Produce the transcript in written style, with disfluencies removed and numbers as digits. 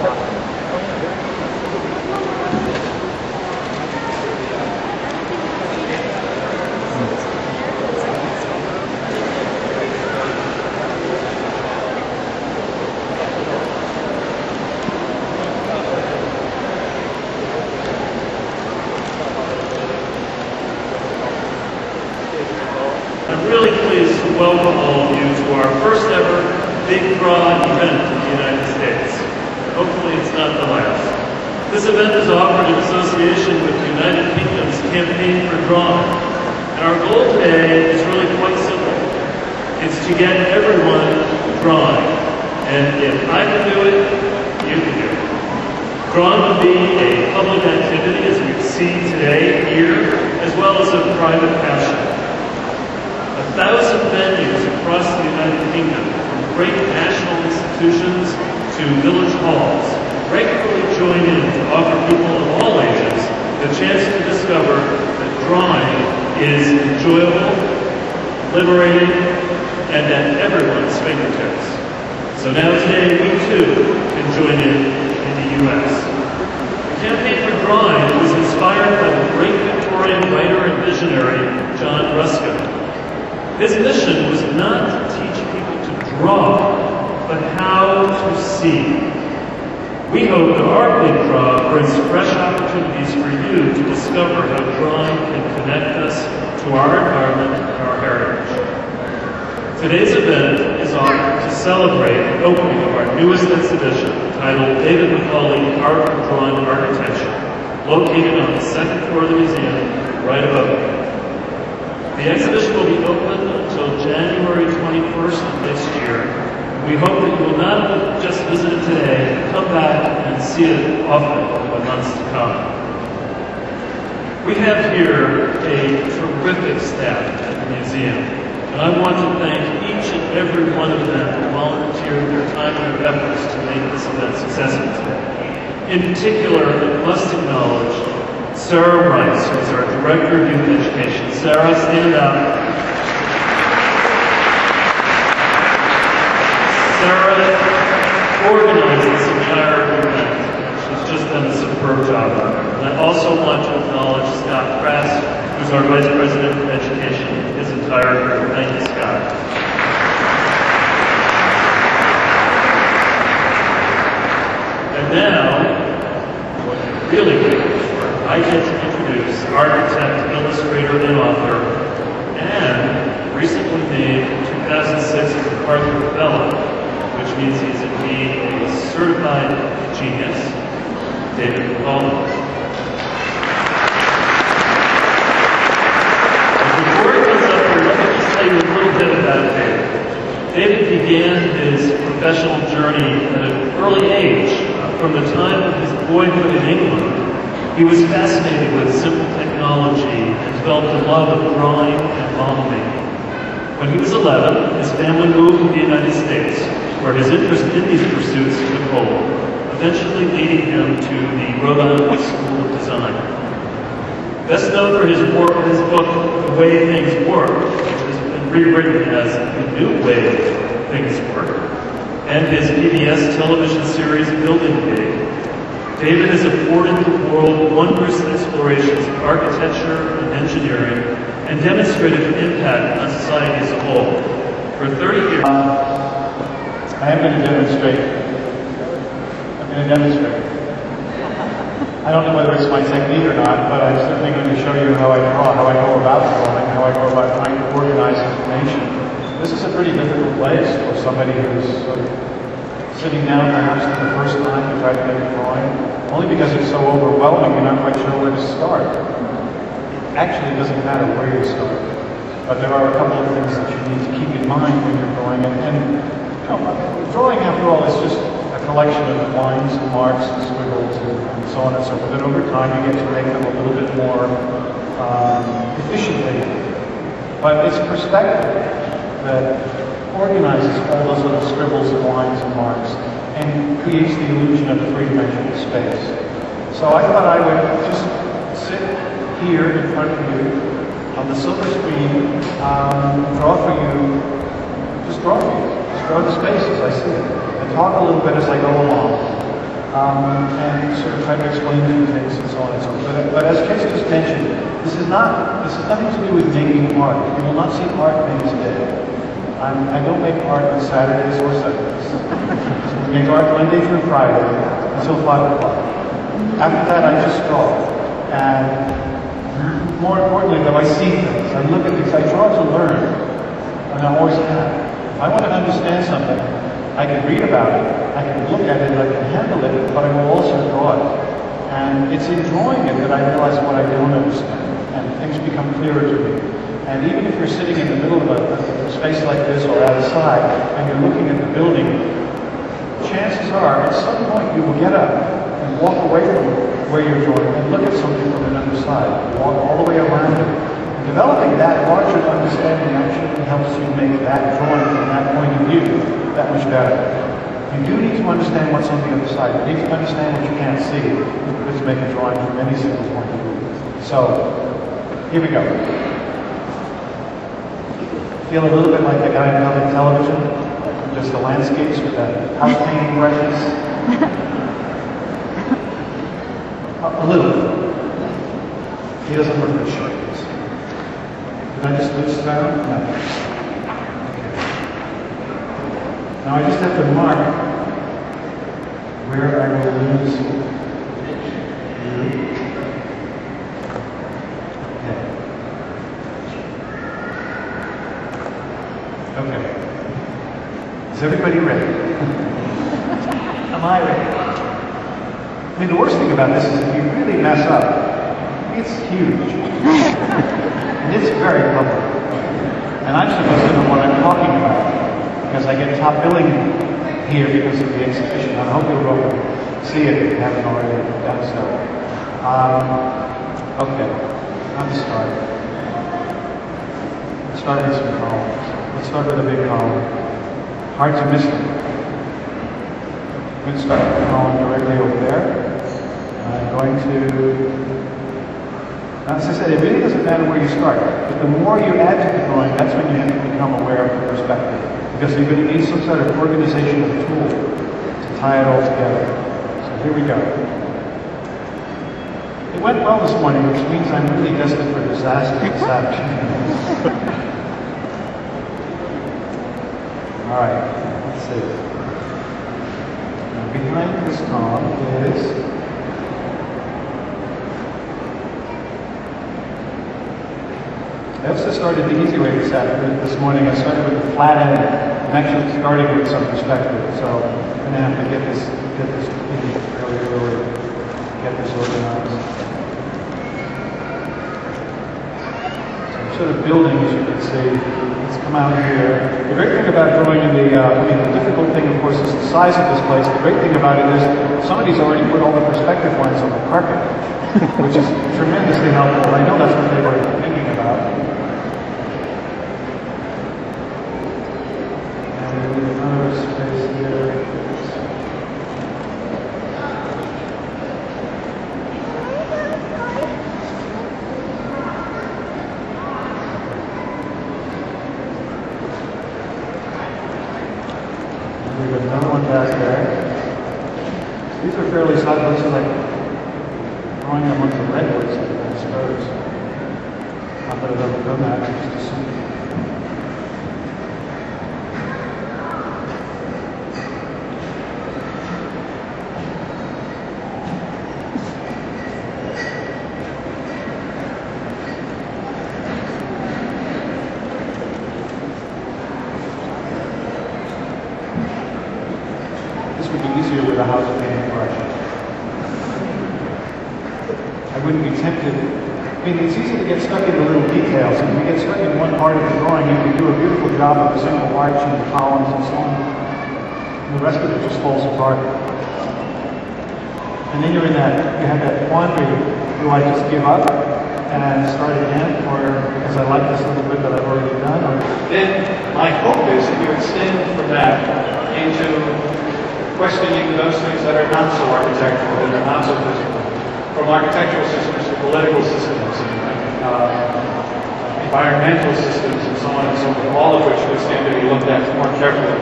I'm really pleased to welcome all of you to our first ever Big Draw event in the United States. Hopefully it's not the last. This event is offered in association with the United Kingdom's Campaign for Drawing. And our goal today is really quite simple. It's to get everyone drawing. And if I can do it, you can do it. Drawing will be a public activity as we've seen today here, as well as a private passion. 1,000 venues across the United Kingdom, from great national institutions to village halls, regularly join in to offer people of all ages the chance to discover that drawing is enjoyable, liberating, and at everyone's fingertips. So now today we too can join in the U.S. The Campaign for Drawing was inspired by the great Victorian writer and visionary John Ruskin. His mission was not to teach people to draw, but how to see. We hope that our Big Draw brings fresh opportunities for you to discover how drawing can connect us to our environment and our heritage. Today's event is offered to celebrate the opening of our newest exhibition titled David Macaulay, Art of Drawing Architecture, located on the second floor of the museum right above me. The exhibition will be open until January 21st of next year. We hope that you will not just visit it today, but come back and see it often in the months to come. We have here a terrific staff at the museum, and I want to thank each and every one of them who volunteered their time and their efforts to make this event successful today. In particular, I must acknowledge Sarah Rice, who is our Director of Youth Education. Sarah, stand up. Sarah organized this entire event. She's just done a superb job on it. And I also want to acknowledge Scott Prass, who's our Vice President of Education, and his entire group. Thank you, Scott. And now, what you're really waiting for, I get to introduce architect, illustrator, and author, and recently named in 2006 as a MacArthur Fellow, which means he's indeed a certified genius, David Macaulay. Before he comes up here, let me just tell you a little bit about David. David began his professional journey at an early age. From the time of his boyhood in England, he was fascinated with simple technology and developed a love of drawing and model making. When he was 11, his family moved to the United States, where his interest in these pursuits took hold, eventually leading him to the Rhode Island School of Design. Best known for his book, The Way Things Work, which has been rewritten as The New Way Things Work, and his PBS television series, Building Big, David has afforded the world wondrous explorations of architecture and engineering and demonstrated an impact on society as a whole. For 30 years... I am going to demonstrate. I don't know whether it's my technique or not, but I'm certainly going to show you how I draw, how I go about drawing, how I go about trying to organize information. This is a pretty difficult place for somebody who's sort of sitting down perhaps for the first time to try to make a drawing, only because it's so overwhelming you're not quite sure where to start. Actually, it doesn't matter where you start, but there are a couple of things that you need to keep in mind when you're drawing. And you know, drawing, after all, is just a collection of lines and marks and squiggles and so on and so forth. And over time, you get to make them a little bit more efficiently. But it's perspective that organizes all those little scribbles and lines and marks and creates the illusion of a three-dimensional space. So I thought I would just sit here in front of you on the silver screen, draw for you, just draw for you. Just draw the space as I see it, and talk a little bit as I go along. and sort of try to explain new things and so on and so forth. But as Kes just mentioned, this is nothing to do with making art. You will not see art made today. I don't make art on Saturdays or Sundays. I make art Monday through Friday until 5 o'clock. After that, I just draw. And more importantly, though, I see things. I look at things. I draw to learn. And I always have. If I want to understand something, I can read about it, I can look at it, I can handle it, but I will also draw it. And it's in drawing it that I realize what I don't understand, and things become clearer to me. And even if you're sitting in the middle of a space like this or outside, and you're looking at the building, chances are, at some point you will get up and walk away from where you're drawing and look at something from another side, walk all the way around it. Developing that larger understanding actually helps you make that drawing from that point of view that much better. You do need to understand what's on the other side. You need to understand what you can't see to make a drawing from any single point of view. So, here we go. Feel a little bit like the guy in public television, just the landscapes with the house painting brushes. A little bit. He doesn't look as sharp. Did I just lose down? No. Okay. Now I just have to mark where I will lose you. Okay. Okay. Is everybody ready? Am I ready? I mean, the worst thing about this is if you really mess up, it's huge. And it's very public. And I'm supposed to know what I'm talking about because I get top billing here because of the exhibition. I hope you'll go see it if you haven't already done so. Okay, I'm to start. Let's start with some columns. Let's start with a big column. Hard to miss them. Good start with the column directly over there. I'm going to... Now, as I said, it really doesn't matter where you start, but the more you add to the drawing, that's when you have to become aware of the perspective, because you're going to need some sort of organizational tool to tie it all together. So here we go. It went well this morning, which means I'm really destined for disaster this afternoon. All right, let's see. Now, behind this column is... I also started the easy way this morning. I started with the flat end. I'm actually starting with some perspective, so I'm going to have to get this fairly early, get this organized. So I'm sort of building, as you can see. Let's come out here. The great thing about drawing in the, the difficult thing, of course, is the size of this place. The great thing about it is somebody's already put all the perspective lines on the carpet, which is tremendously helpful. I know that's what they were thinking about. Another space here. And we've got another one back there. These are fairly solid. Looks like drawing among the redwoods, I suppose. Not that I've ever done that, I just assumed. This would be easier with a house painting brush. I wouldn't be tempted. I mean, it's easy to get stuck in the little details. If you get stuck in one part of the drawing, you can do a beautiful job of a single arch and the columns and so on. And the rest of it just falls apart. And then you're in that, you have that quandary. Do I just give up and start again, or because I like this little bit that I've already done? Or then my hope is that you extend from that into questioning those things that are not so architectural, that are not so physical. From architectural systems to political systems, environmental systems, and so on and so forth, all of which would stand to be looked at more carefully.